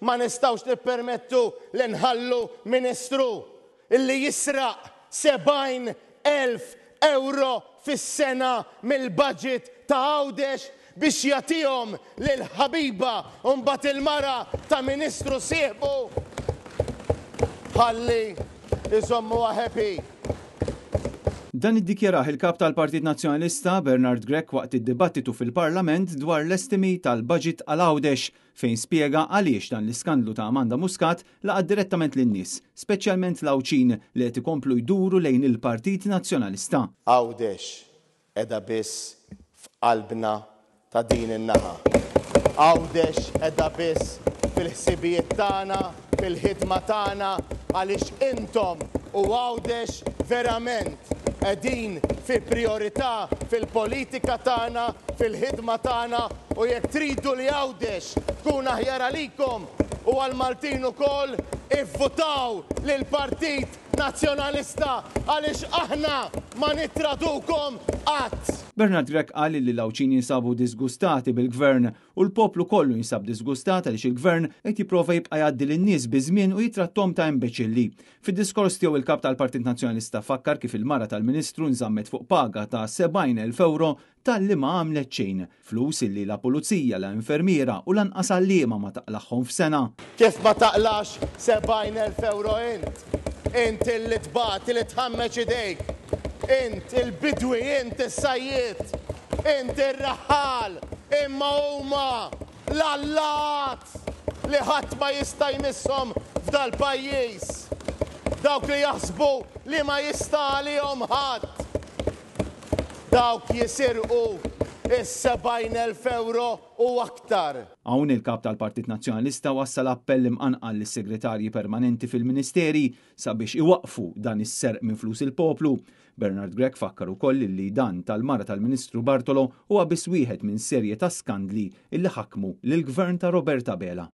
Ma nistawx nippermettu li nħallu ministru illi jisraq 70,000 euro fis-sena mill-budget ta' Għawdex biex jagħtihom lil ħabiba u mbagħad il-mara ta' Ministru sieħbu ħalli iżommuha happy. Dan iddikjaraħ il-kap tal-Partit Nazzjonalista Bernard Grech waqt id-dibattitu fil-Parlament dwar l-estimi tal-budget għal Għawdex fejn spjega għaliex dan l-iskandlu ta' Amanda Muscat laqgħad direttament lin-nies, speċjalment l-Awċin li qed ikomplu jduru lejn il-Partit Nazzjonalista. Għawdex qiegħda biss f'qalbna ta' din in-naħa. Għawdex qiegħda biss fil-ħsibijiet tagħna, fil-ħidma tagħna għaliex intom u Għawdex verament qegħdin fi priorità fil-politika tagħna, fil-ħidma tagħna u jekk tridu li Għawdex tkun aħjar għalikom u għal-Maltin ukoll ivvutaw lill-Partit Nazzjonalista għaliex aħna ma nittradukom qatt. Bernard Grech qal li l-Awċin jinsabu disgustati bil-Gvern u l-poplu kollu jinsab disgustat għaliex il-Gvern qed jipprova jibqa' jgħaddi lin-nies biżmien u jitrattom ta' imbeċilli. Fid-diskors tiegħu il-kap tal-Partit Nazzjonalista fakkar kif il-mara tal-Ministru nżammet fuq paga ta' 70,000 euro tal-li ma għamlet xejn, flus illi la pulizija, la infermiera u lanqas għalliema ma taqlaħħom f'sena. Kif ma taqlax 70,000 euro int illi tbagħat li tħammeġ idejk, int il-bidwi, int is-sajjiet, int ir-raħal, imma huma l-allat li ħadd ma jista' jmisshom f'dal-pajjiż. Dawk li jaħsbu li ma jista' għalihom ħadd. Dawk jisirqu is-70,000 euro u aktar. Hawn il-kap tal-Partit Nazzjonalista wassal appell imqanqal lis-segretarji permanenti fil-Ministeri sabiex iwaqfu dan is-serq minn flus il-poplu. Bernard Grech fakkar ukoll li dan tal-mara tal-Ministru Bartolo huwa biss wieħed minn serje ta' skandli illi ħakmu lill-Gvern ta' Roberta Bela.